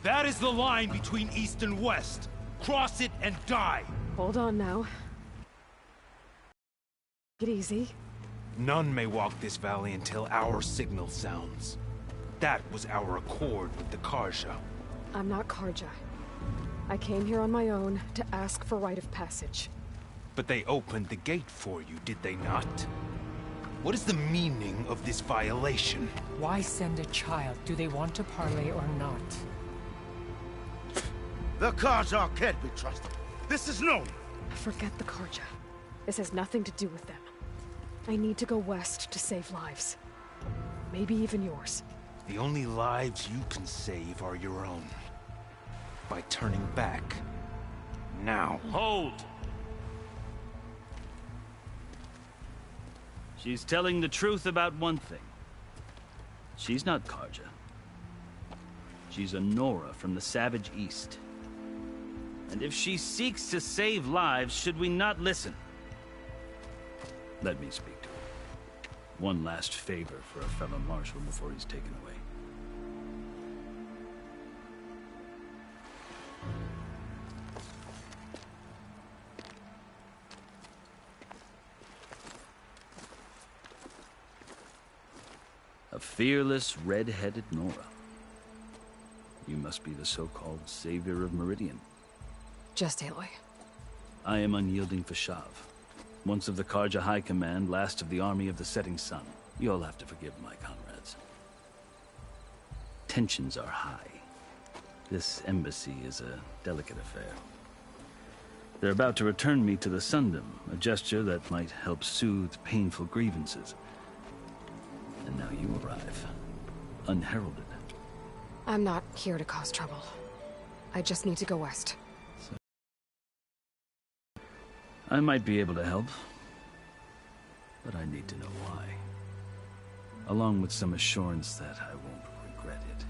That is the line between East and West. Cross it and die. Hold on now. Get easy. None may walk this valley until our signal sounds. That was our accord with the Carja. I'm not Carja. I came here on my own to ask for rite of passage. But they opened the gate for you, did they not? What is the meaning of this violation? Why send a child? Do they want to parley or not? The Carja can't be trusted. This is known. Forget the Carja. This has nothing to do with them. I need to go west to save lives. Maybe even yours. The only lives you can save are your own. By turning back. Now. Hold! She's telling the truth about one thing. She's not Carja. She's a Nora from the Savage East. And if she seeks to save lives, should we not listen? Let me speak to her. One last favor for a fellow marshal before he's taken away. A fearless, red-headed Nora. You must be the so-called savior of Meridian. Just Aloy. I am Unyielding Fashav. Once of the Carja High Command, last of the Army of the Setting Sun. You'll have to forgive my comrades. Tensions are high. This embassy is a delicate affair. They're about to return me to the Sundom, a gesture that might help soothe painful grievances. And now you arrive, unheralded. I'm not here to cause trouble. I just need to go west. I might be able to help, but I need to know why. Along with some assurance that I won't regret it.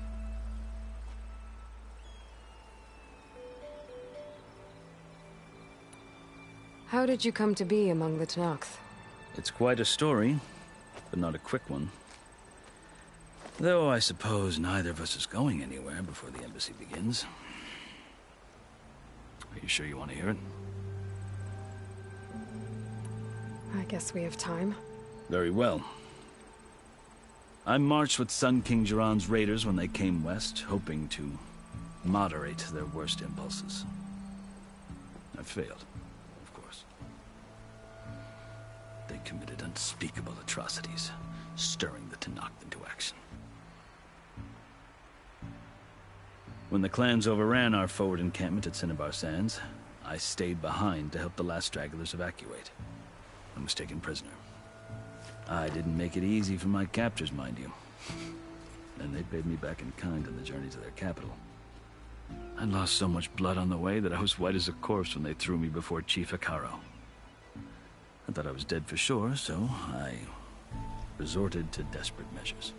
How did you come to be among the Tenakth? It's quite a story, but not a quick one. Though I suppose neither of us is going anywhere before the embassy begins. Are you sure you want to hear it? I guess we have time. Very well. I marched with Sun King Jiran's raiders when they came west, hoping to moderate their worst impulses. I failed, of course. They committed unspeakable atrocities, stirring the Tenakth into action. When the clans overran our forward encampment at Cinnabar Sands, I stayed behind to help the last stragglers evacuate. I was taken prisoner. I didn't make it easy for my captors, mind you. And they paid me back in kind on the journey to their capital. I lost so much blood on the way that I was white as a corpse when they threw me before Chief Hekarro. I thought I was dead for sure, so I resorted to desperate measures.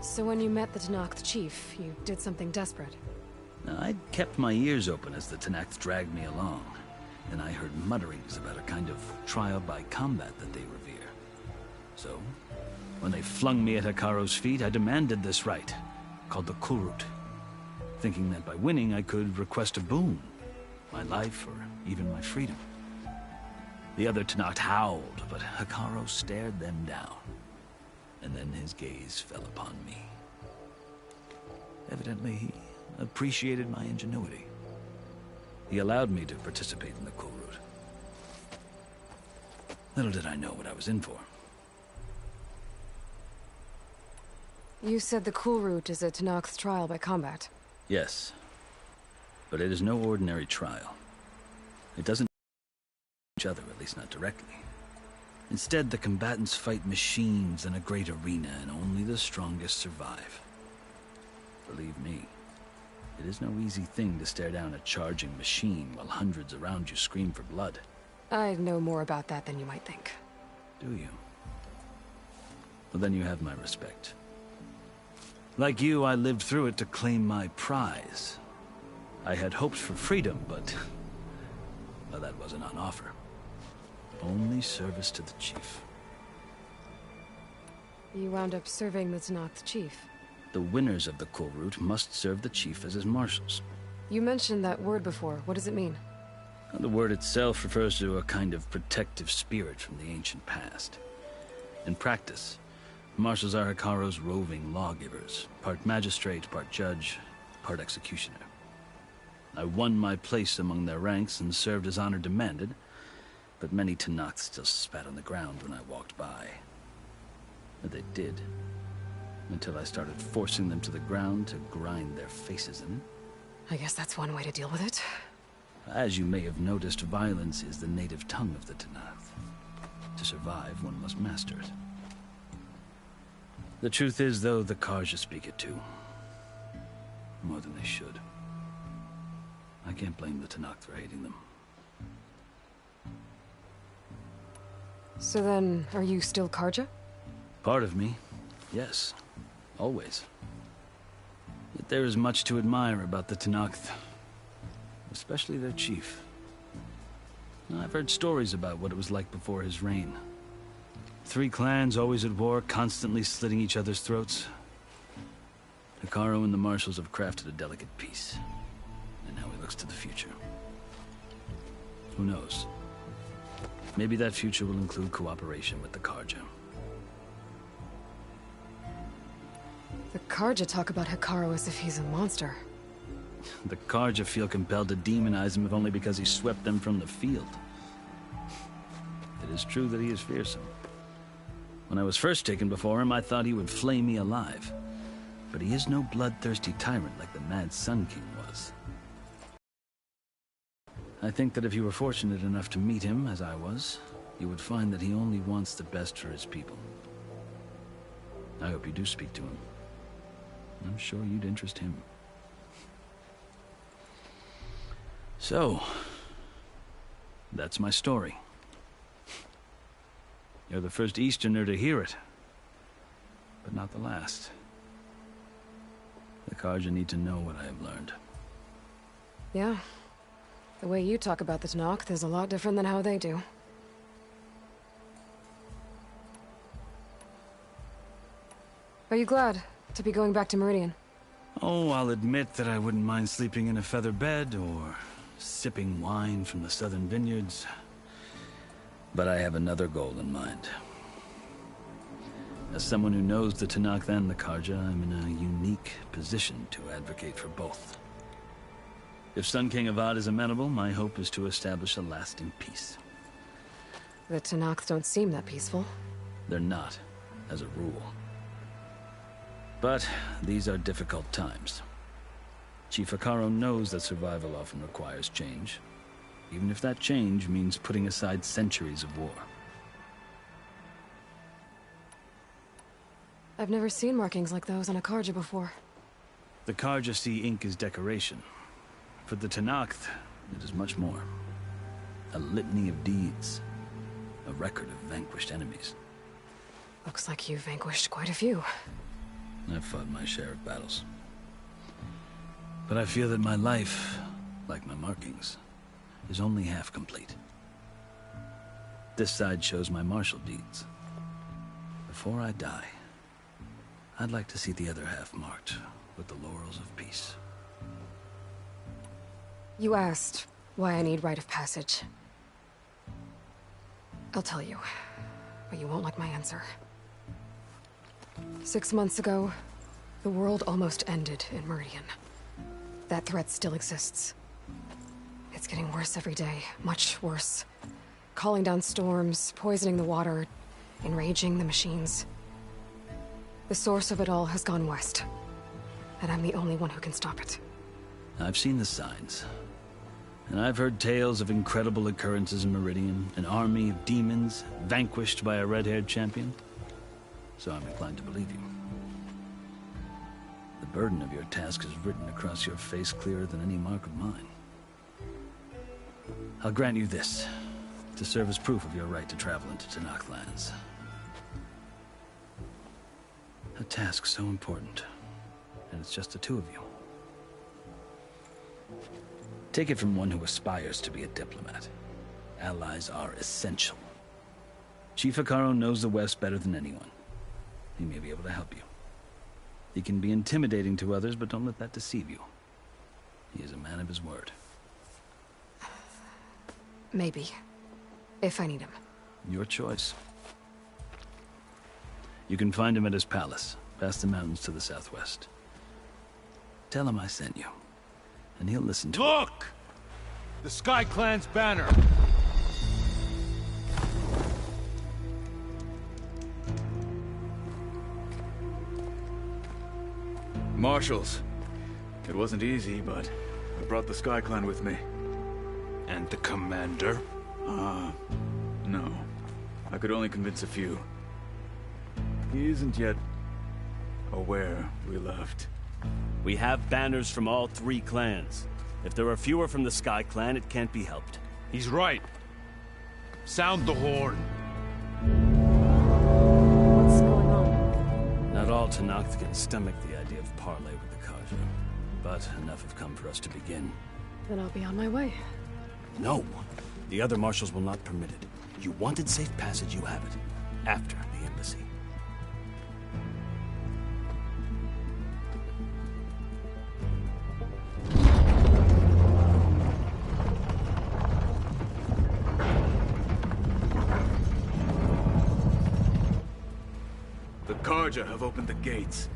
So when you met the Tenakth chief, you did something desperate? Now, I'd kept my ears open as the Tenakth dragged me along. And I heard mutterings about a kind of trial by combat that they revere. So, when they flung me at Hekarro's feet, I demanded this right, called the Kulrut, thinking that by winning I could request a boon, my life or even my freedom. The other Tenakth howled, but Hekarro stared them down, and then his gaze fell upon me. Evidently, he appreciated my ingenuity. He allowed me to participate in the Kulrut. Little did I know what I was in for. You said the Kulrut is a Tenakth trial by combat. Yes. But it is no ordinary trial. It doesn't each other, at least not directly. Instead, the combatants fight machines in a great arena, and only the strongest survive. Believe me, it is no easy thing to stare down a charging machine while hundreds around you scream for blood. I know more about that than you might think. Do you? Well, then you have my respect. Like you, I lived through it to claim my prize. I had hoped for freedom, but well, that wasn't on offer. Only service to the chief. You wound up serving the Tenakth chief. The winners of the Kulrut must serve the chief as his marshals. You mentioned that word before. What does it mean? The word itself refers to a kind of protective spirit from the ancient past. In practice, marshals are Hekarro's roving lawgivers, part magistrate, part judge, part executioner. I won my place among their ranks and served as honor demanded, but many Tenakth still spat on the ground when I walked by. But they did, until I started forcing them to the ground to grind their faces in. I guess that's one way to deal with it. As you may have noticed, violence is the native tongue of the Tenakth. To survive, one must master it. The truth is, though, the Carja speak it too. More than they should. I can't blame the Tenakth for hating them. So then, are you still Carja? Part of me, yes. Always. Yet there is much to admire about the Tenakth. Especially their chief. I've heard stories about what it was like before his reign. 3 clans always at war, constantly slitting each other's throats. Hekarro and the marshals have crafted a delicate peace. And now he looks to the future. Who knows? Maybe that future will include cooperation with the Carja. The Carja talk about Hekarro as if he's a monster. The Carja feel compelled to demonize him if only because he swept them from the field. It is true that he is fearsome. When I was first taken before him, I thought he would flay me alive. But he is no bloodthirsty tyrant like the Mad Sun King was. I think that if you were fortunate enough to meet him, as I was, you would find that he only wants the best for his people. I hope you do speak to him. I'm sure you'd interest him. So, that's my story. You're the first Easterner to hear it, but not the last. The Carja need to know what I have learned. Yeah. The way you talk about the Tenakth is a lot different than how they do. Are you glad to be going back to Meridian? Oh, I'll admit that I wouldn't mind sleeping in a feather bed or sipping wine from the southern vineyards. But I have another goal in mind. As someone who knows the Tenakth and the Carja, I'm in a unique position to advocate for both. If Sun King Avad is amenable, my hope is to establish a lasting peace. The Tenakth don't seem that peaceful. They're not, as a rule. But these are difficult times. Chief Hekarro knows that survival often requires change, even if that change means putting aside centuries of war. I've never seen markings like those on a Carja before. The Carja see ink as decoration. For the Tenakth, it is much more. A litany of deeds. A record of vanquished enemies. Looks like you've vanquished quite a few. I've fought my share of battles. But I feel that my life, like my markings, is only half complete. This side shows my martial deeds. Before I die, I'd like to see the other half marked with the laurels of peace. You asked why I need rite of passage. I'll tell you, but you won't like my answer. 6 months ago, the world almost ended in Meridian. That threat still exists. It's getting worse every day, much worse. Calling down storms, poisoning the water, enraging the machines. The source of it all has gone west, and I'm the only one who can stop it. I've seen the signs. And I've heard tales of incredible occurrences in Meridian, an army of demons vanquished by a red-haired champion. So I'm inclined to believe you. The burden of your task is written across your face clearer than any mark of mine. I'll grant you this, to serve as proof of your right to travel into Tenakth lands. A task so important, and it's just the two of you. Take it from one who aspires to be a diplomat. Allies are essential. Chief Hekarro knows the West better than anyone. He may be able to help you. He can be intimidating to others, but don't let that deceive you. He is a man of his word. Maybe. If I need him. Your choice. You can find him at his palace, past the mountains to the southwest. Tell him I sent you, and he'll listen to Look! The Sky Clan's banner! Marshals. It wasn't easy, but I brought the Sky Clan with me. And the commander? No. I could only convince a few. He isn't yet aware we left. We have banners from all 3 clans. If there are fewer from the Sky Clan, it can't be helped. He's right. Sound the horn. What's going on? Not all Tenakth can stomach the idea of parley with the Carja, but enough have come for us to begin. Then I'll be on my way. No! The other marshals will not permit it. You wanted safe passage, you have it. After the embassy. The Carja have opened the gates.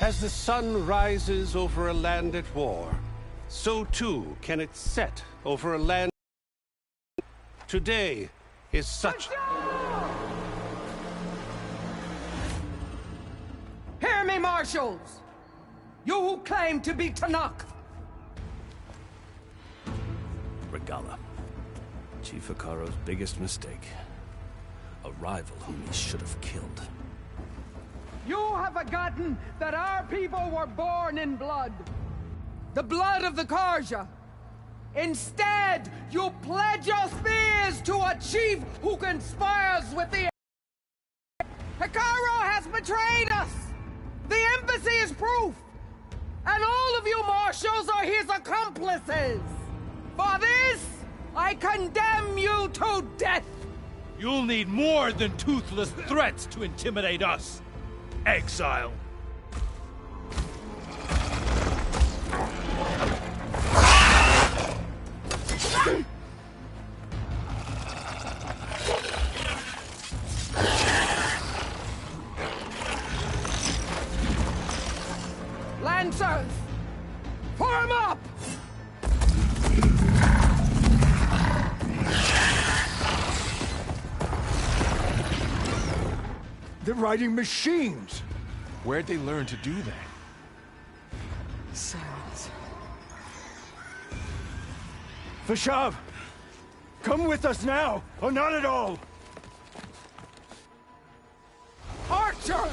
As the sun rises over a land at war, so too can it set over a land. Today is such. Hear me, marshals! You who claim to be Tenakth! Regalla. Chief Hekarro's biggest mistake. A rival whom he should have killed. You have forgotten that our people were born in blood. The blood of the Carja. Instead, you pledge your spears to a chief who conspires with the... Hekarro has betrayed us! The embassy is proof! And all of you marshals are his accomplices! For this, I condemn you to death! You'll need more than toothless threats to intimidate us. Exile. Lancers! Form up! They're riding machines! Where'd they learn to do that? Silence. Vashav! Come with us now, or not at all! Archers!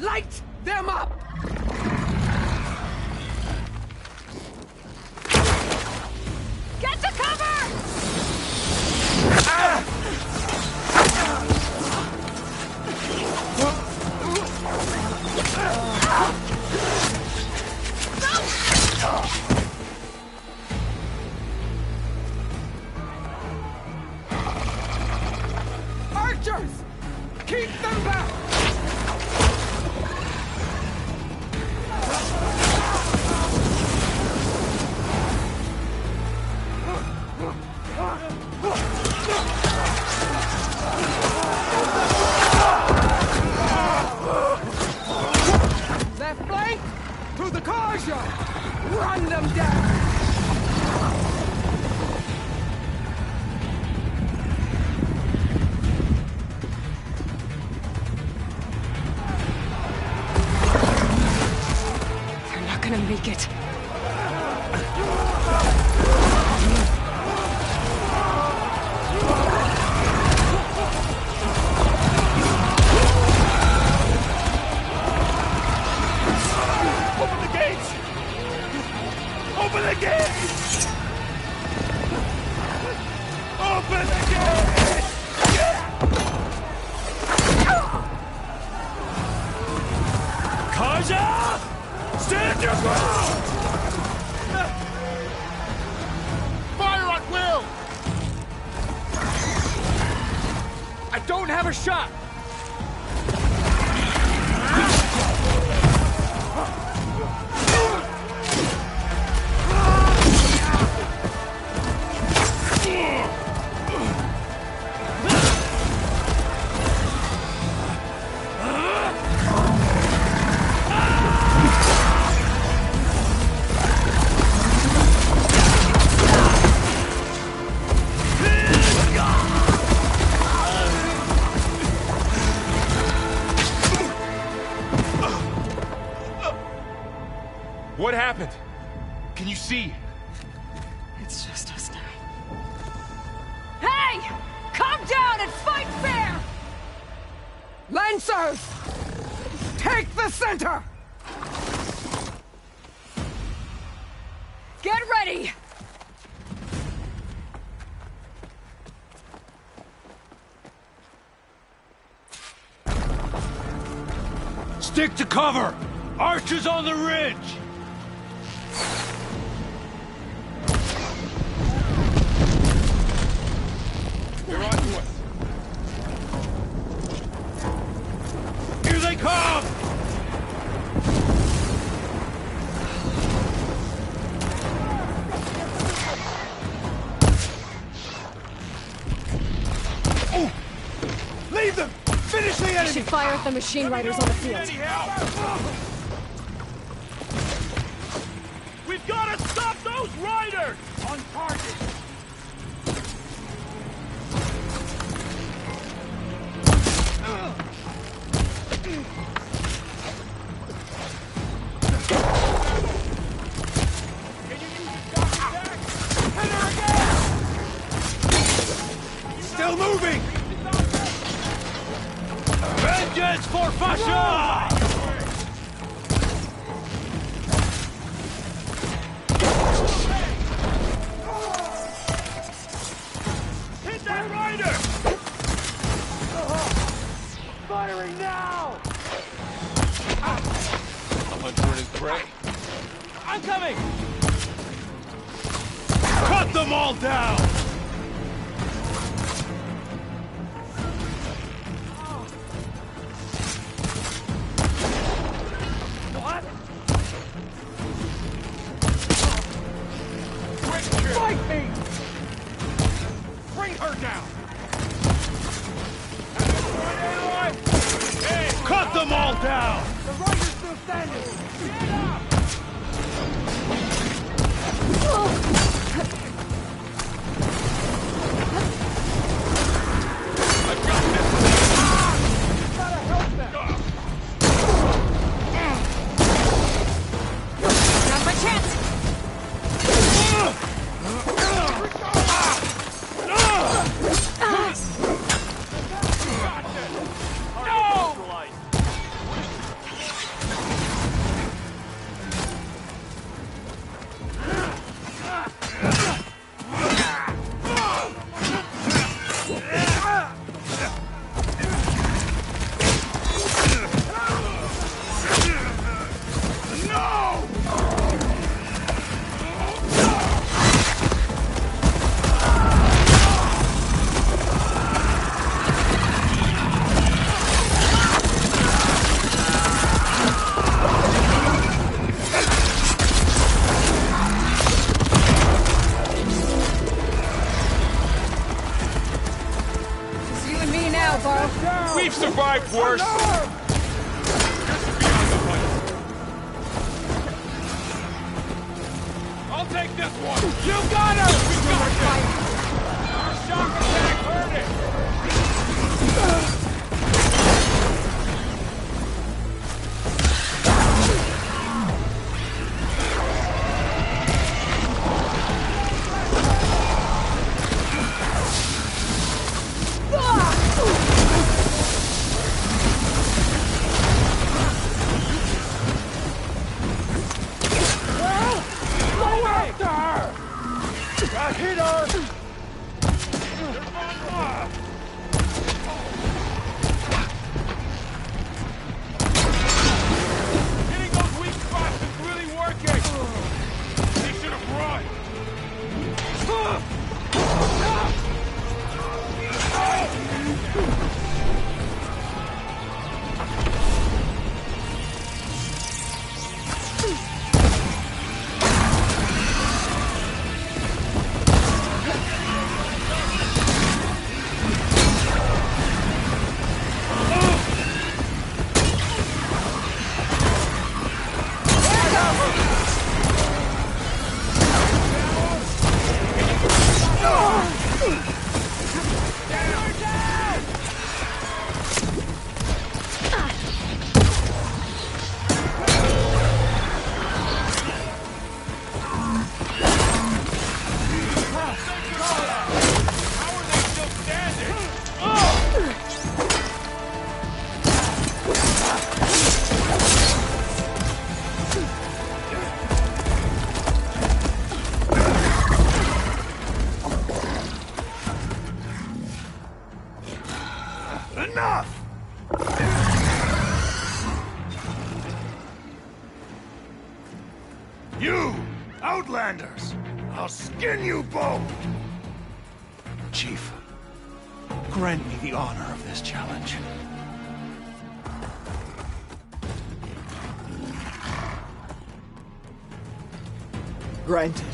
Light them up! Get to cover! Archers! Keep them back! Left flank! To the Carja! Run them down! Open the gate! Karja! Stand your ground! Fire at will! I don't have a shot! What happened? Can you see? It's just us now. Hey! Calm down and fight fair! Lancers! Take the center! Get ready! Stick to cover! Archers on the ridge! They're on to us. Here they come! Oh! Leave them! Finish the We enemy! should fire at the machine riders on the field. We've got to stop those riders! On target! Still moving! Vengeance for Fasha! Hit that rider! Firing now! The hunter and his prey. I'm coming! Cut them all down! What? Fight me! Bring her down! Hey, cut them all down! The rider's still standing! Get up! I've got this. Gotta help them! Now's my chance! It's you and me now, Varl. We've survived worse. I'll take this one! You got her! We got her! Our shock attack hurt it! Go after her! yours. I'll skin you both! Chief, grant me the honor of this challenge. Granted.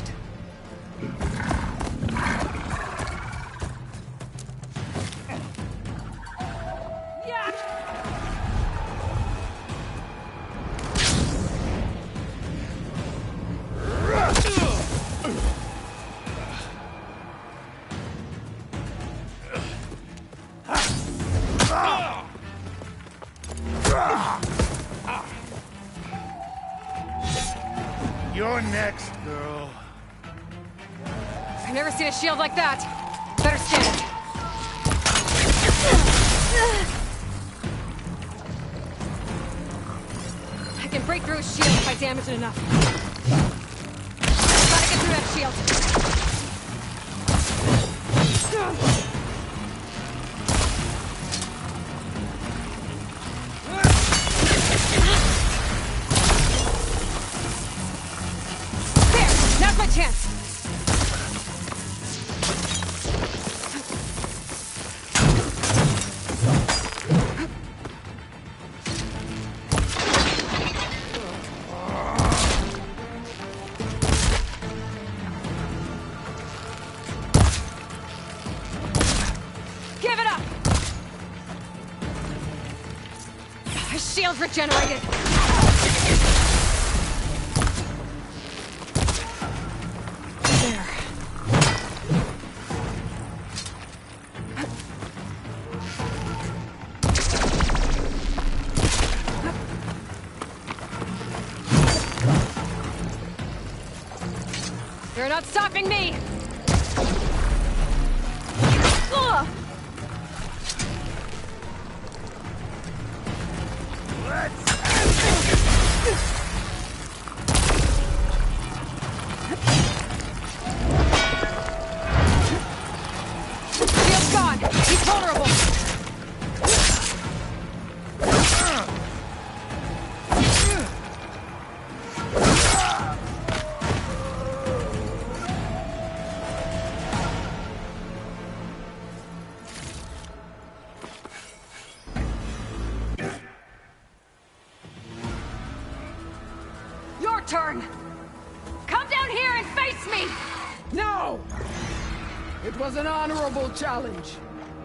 You're next, girl. I've never seen a shield like that. Better stand. I can break through a shield if I damage it enough. Gotta get through that shield. There! Now's my chance! Give it up! His shield's regenerated. There. You're not stopping me! Ugh! Shield's gone! He's vulnerable! Your turn! Come down here and face me! No! It was an honorable challenge.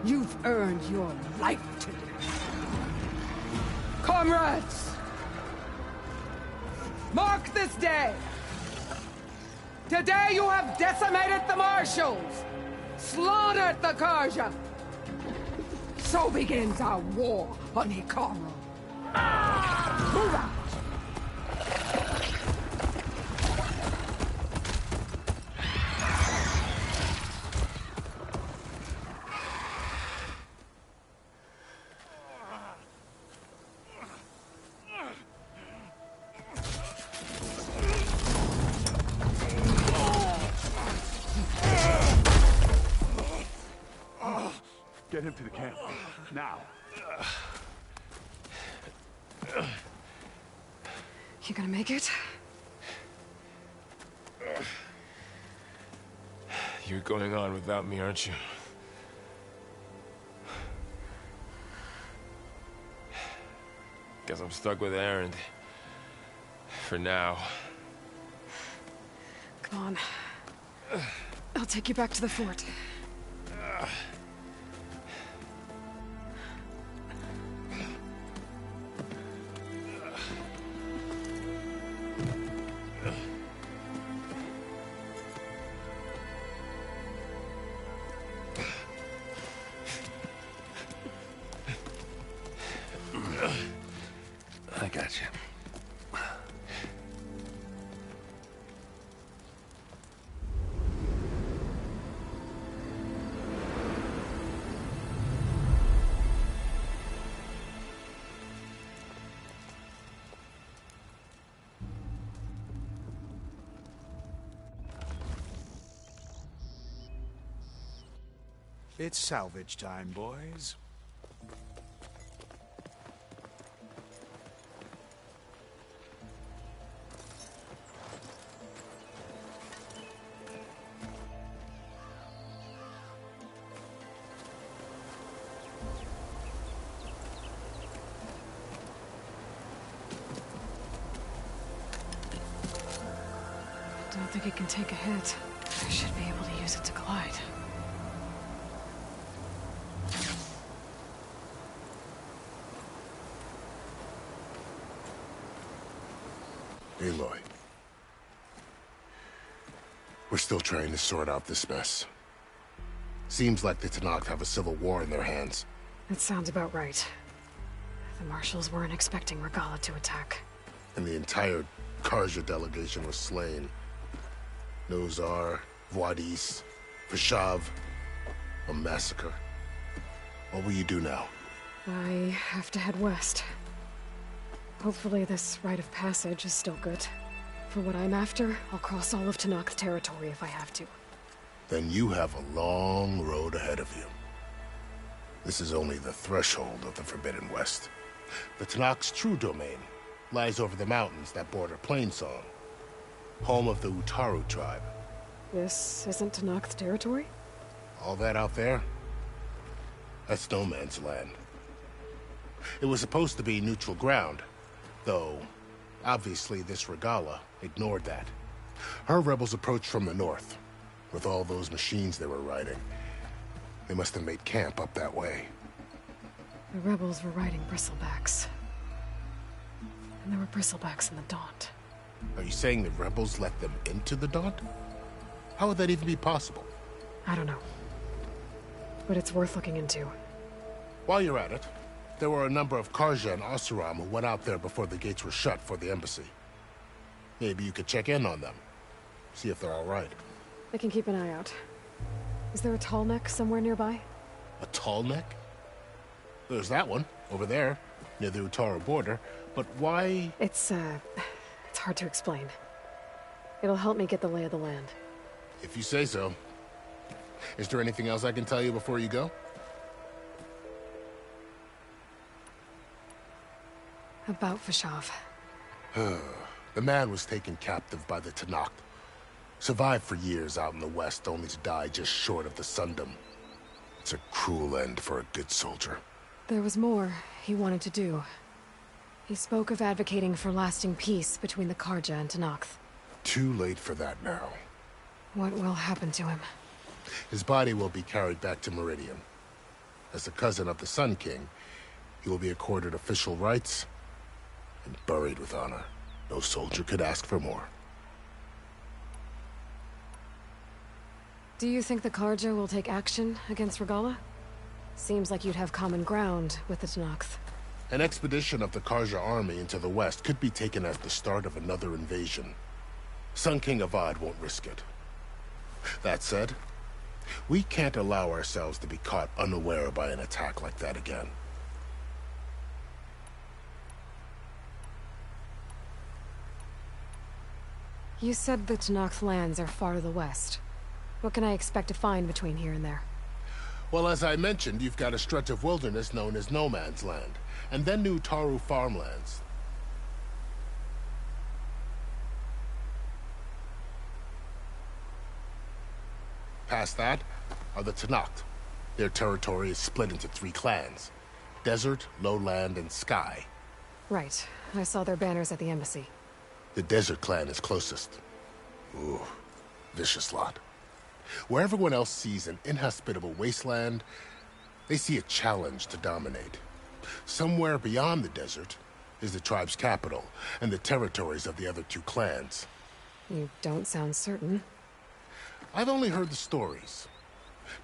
You've earned your life today. Comrades! Mark this day! Today you have decimated the Marshals! Slaughtered the Karja! So begins our war on Hikaru. Move out! Get him to the camp. Now. You gonna make it? You're going on without me, aren't you? Guess I'm stuck with Erend. For now. Come on. I'll take you back to the fort. I got you. It's salvage time, boys. don't think it can take a hit. I should be able to use it to glide. Aloy. We're still trying to sort out this mess. Seems like the Tenakth have a civil war in their hands. That sounds about right. The Marshals weren't expecting Regalla to attack. And the entire Carja delegation was slain. Nozar, Vuadis, Vashav. A massacre. What will you do now? I have to head west. Hopefully this rite of passage is still good. For what I'm after, I'll cross all of Tenakth territory if I have to. Then you have a long road ahead of you. This is only the threshold of the Forbidden West. The Tenakth's true domain lies over the mountains that border Plainsong, home of the Utaru tribe. This isn't Tenakth territory? All that out there? That's no man's land. It was supposed to be neutral ground, though obviously this Regalla ignored that. Her rebels approached from the north, with all those machines they were riding. They must have made camp up that way. The rebels were riding bristlebacks. And there were bristlebacks in the Daunt. Are you saying the rebels let them into the Daunt? How would that even be possible? I don't know. But it's worth looking into. While you're at it, there were a number of Carja and Oseram who went out there before the gates were shut for the embassy. Maybe you could check in on them. See if they're all right. I can keep an eye out. Is there a tall neck somewhere nearby? A tall neck? There's that one, over there, near the Utaru border. But why? It's hard to explain. It'll help me get the lay of the land. If you say so. Is there anything else I can tell you before you go? About Vashav. The man was taken captive by the Tenakth. Survived for years out in the west, only to die just short of the Sundom. It's a cruel end for a good soldier. There was more he wanted to do. He spoke of advocating for lasting peace between the Carja and Tenakth. Too late for that now. What will happen to him? His body will be carried back to Meridian. As a cousin of the Sun King, he will be accorded official rights and buried with honor. No soldier could ask for more. Do you think the Carja will take action against Regalla? Seems like you'd have common ground with the Tenakth. An expedition of the Carja army into the west could be taken as the start of another invasion. Sun King Avad won't risk it. That said, we can't allow ourselves to be caught unaware by an attack like that again. You said the Tenakth lands are far to the west. What can I expect to find between here and there? Well, as I mentioned, you've got a stretch of wilderness known as No Man's Land, and then New Utaru farmlands. Past that are the Tenakth. Their territory is split into 3 clans: Desert, Lowland, and Sky. Right. I saw their banners at the embassy. The Desert clan is closest. Ooh, vicious lot. Where everyone else sees an inhospitable wasteland, they see a challenge to dominate. Somewhere beyond the desert is the tribe's capital and the territories of the other 2 clans. You don't sound certain. I've only heard the stories.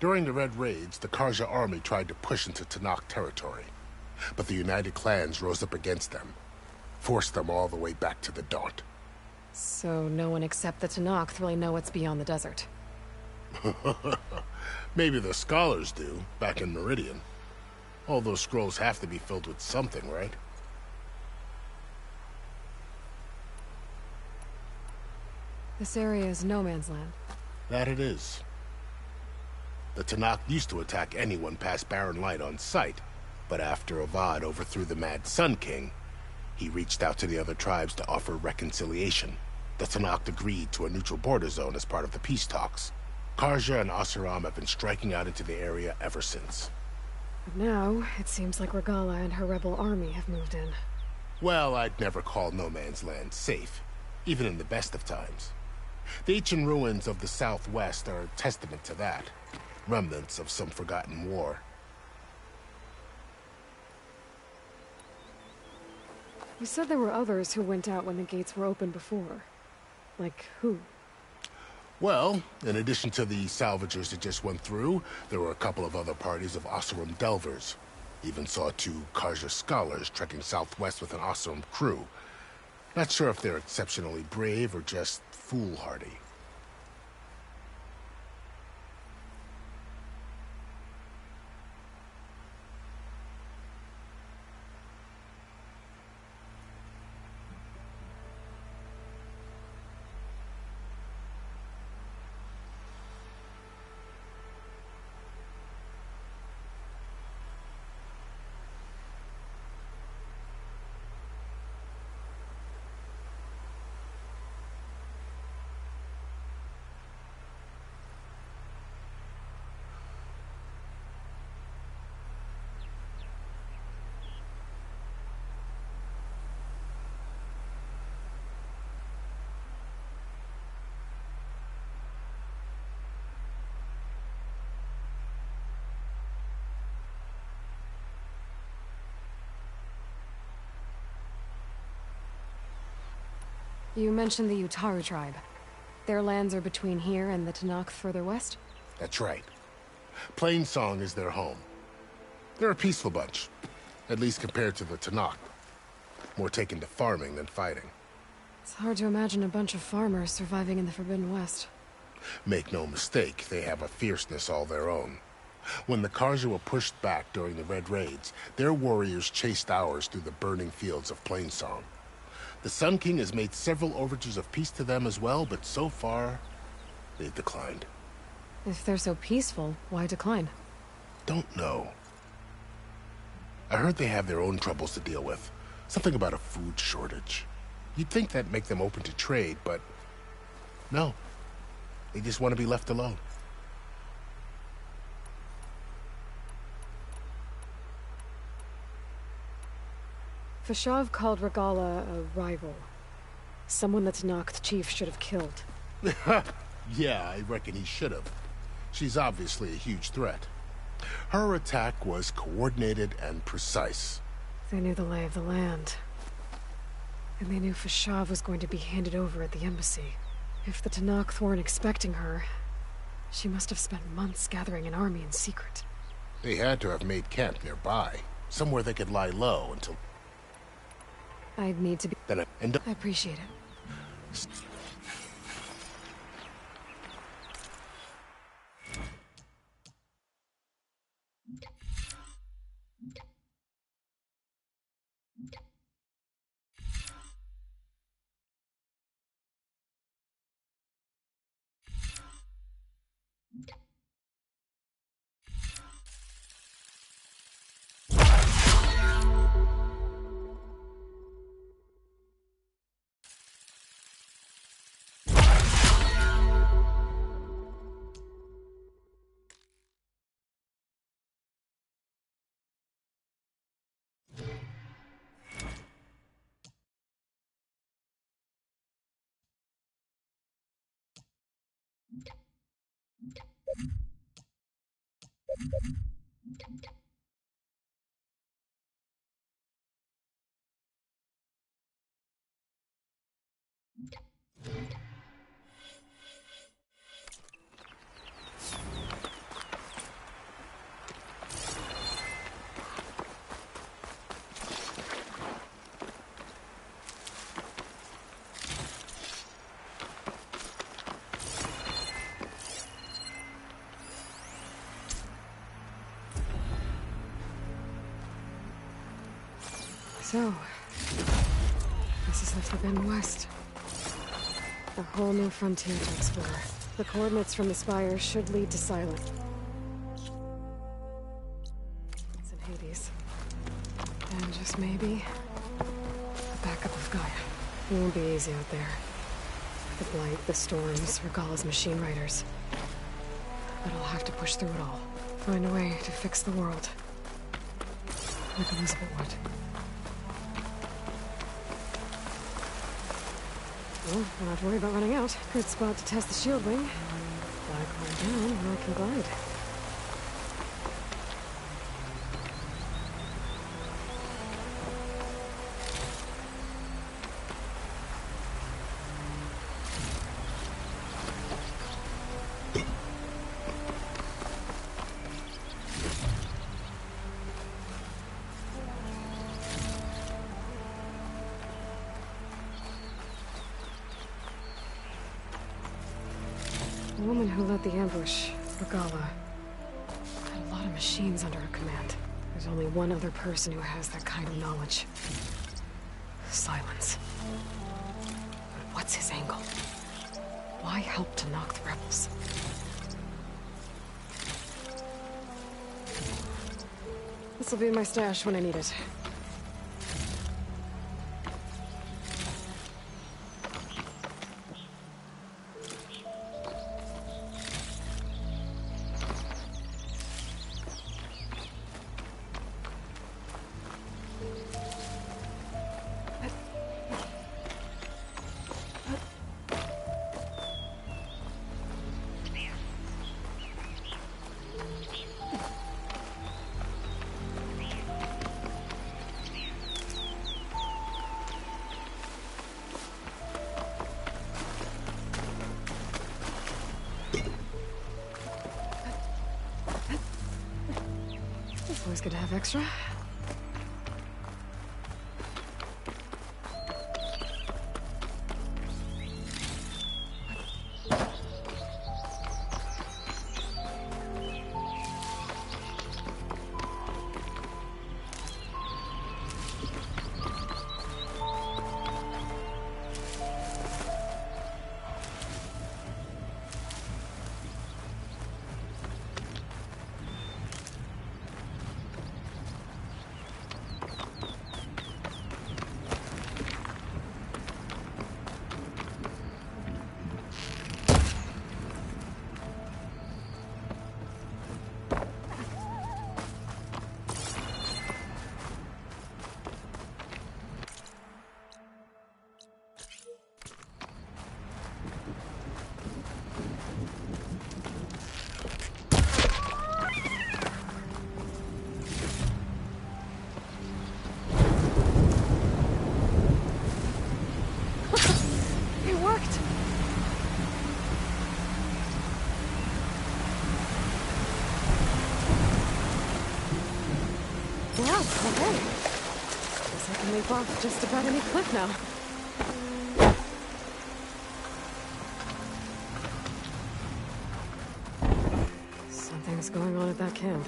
During the Red Raids, the Carja army tried to push into Tenakth territory, but the United Clans rose up against them, forced them all the way back to the Daunt. So no one except the Tenakth really know what's beyond the desert. Maybe the scholars do, back in Meridian. All those scrolls have to be filled with something, right? This area is no man's land. That it is. The Tenakth used to attack anyone past Barren Light on sight, but after Avad overthrew the Mad Sun King, he reached out to the other tribes to offer reconciliation. The Tenakth agreed to a neutral border zone as part of the peace talks. Carja and Oseram have been striking out into the area ever since. But now, it seems like Regalla and her rebel army have moved in. Well, I'd never call No Man's Land safe, even in the best of times. The ancient ruins of the Southwest are a testament to that. Remnants of some forgotten war. You said there were others who went out when the gates were open before. Like who? Well, in addition to the salvagers that just went through, there were a couple of other parties of Oseram delvers. Even saw 2 Carja scholars trekking southwest with an Oseram crew. Not sure if they're exceptionally brave or just foolhardy. You mentioned the Utaru tribe. Their lands are between here and the Tenakth further west? That's right. Plainsong is their home. They're a peaceful bunch, at least compared to the Tenakth. More taken to farming than fighting. It's hard to imagine a bunch of farmers surviving in the Forbidden West. Make no mistake, they have a fierceness all their own. When the Carja were pushed back during the Red Raids, their warriors chased ours through the burning fields of Plainsong. The Sun King has made several overtures of peace to them as well, but so far, they've declined. If they're so peaceful, why decline? Don't know. I heard they have their own troubles to deal with. Something about a food shortage. You'd think that'd make them open to trade, but no. They just want to be left alone. Fashav called Regalla a rival. Someone the Tenakth chief should have killed. Yeah, I reckon he should have. She's obviously a huge threat. Her attack was coordinated and precise. They knew the lay of the land. And they knew Fashav was going to be handed over at the embassy. If the Tenakth weren't expecting her, she must have spent months gathering an army in secret. They had to have made camp nearby, somewhere they could lie low until... I'd need to be... Then I appreciate it. So, this is the Forbidden West. A whole new frontier to explore. The coordinates from the spire should lead to Silent. It's in Hades. And just maybe, the backup of Gaia. It won't be easy out there. The blight, the storms, Regalla's machine riders. But I'll have to push through it all. Find a way to fix the world. Like Elizabeth would. Well, don't have to worry about running out. Good spot to test the shield wing. Fly climb down where I can glide. The woman who led the ambush, Regalla, had a lot of machines under her command. There's only one other person who has that kind of knowledge. Silence. But what's his angle? Why help to knock the rebels? This'll be in my stash when I need it. Always good to have extra. Wow, okay. Guess I can leap off just about any cliff now. Something's going on at that camp.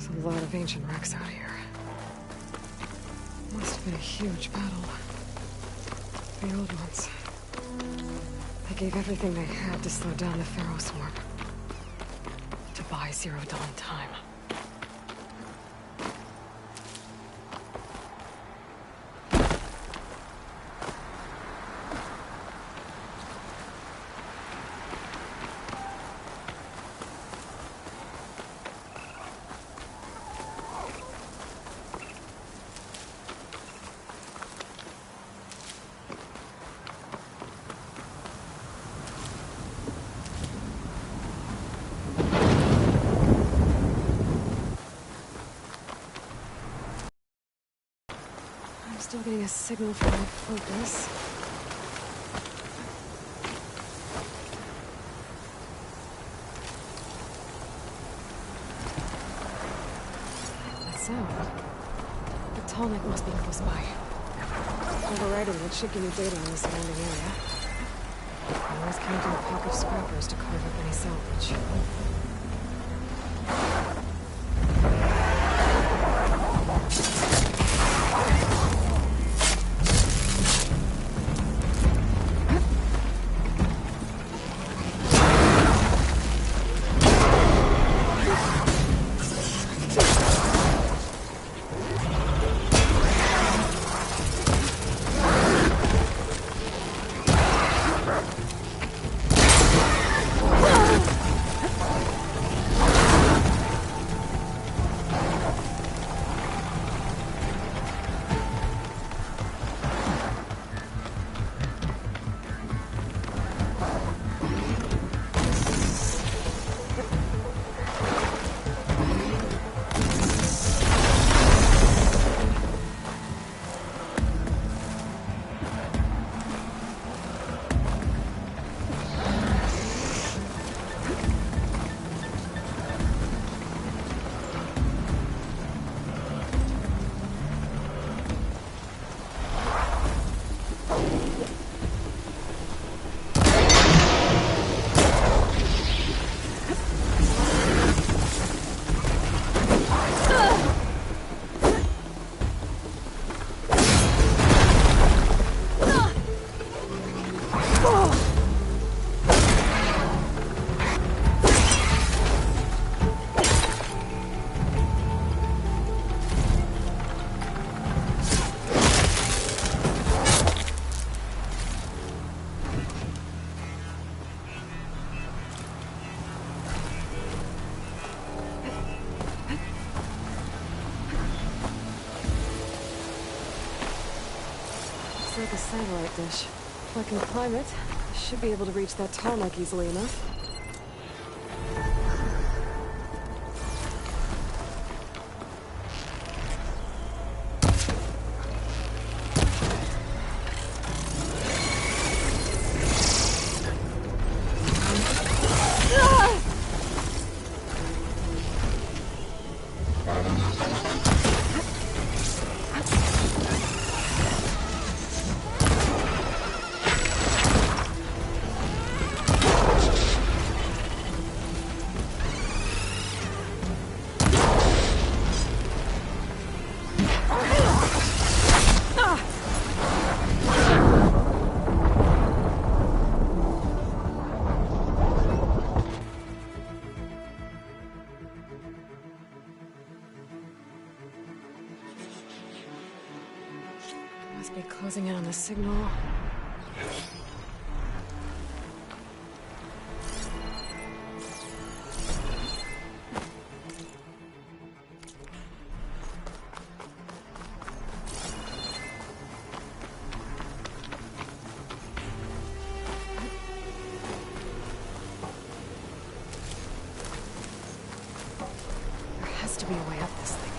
A lot of ancient wrecks out here. Must have been a huge battle. The old ones. They gave everything they had to slow down the Pharaoh swarm. To buy Zero Dawn time. Still getting a signal from my focus. That sound. The Tallneck must be close by. Overriding it should give me data on the surrounding area. always counting a pack of scrappers to carve up any salvage. It's like a satellite dish. If I can climb it, I should be able to reach that tarmac easily enough. Must be closing in on the signal. There has to be a way up this thing.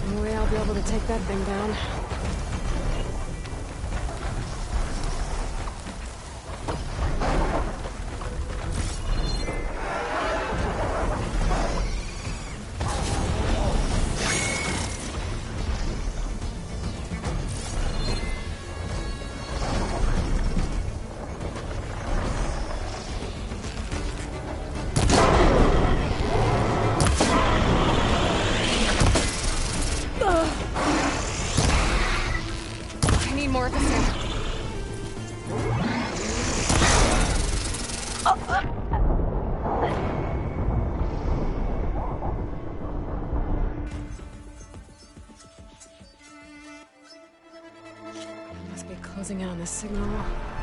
No way I'll be able to take that thing down. I need more of this ammo. Must be closing in on the signal.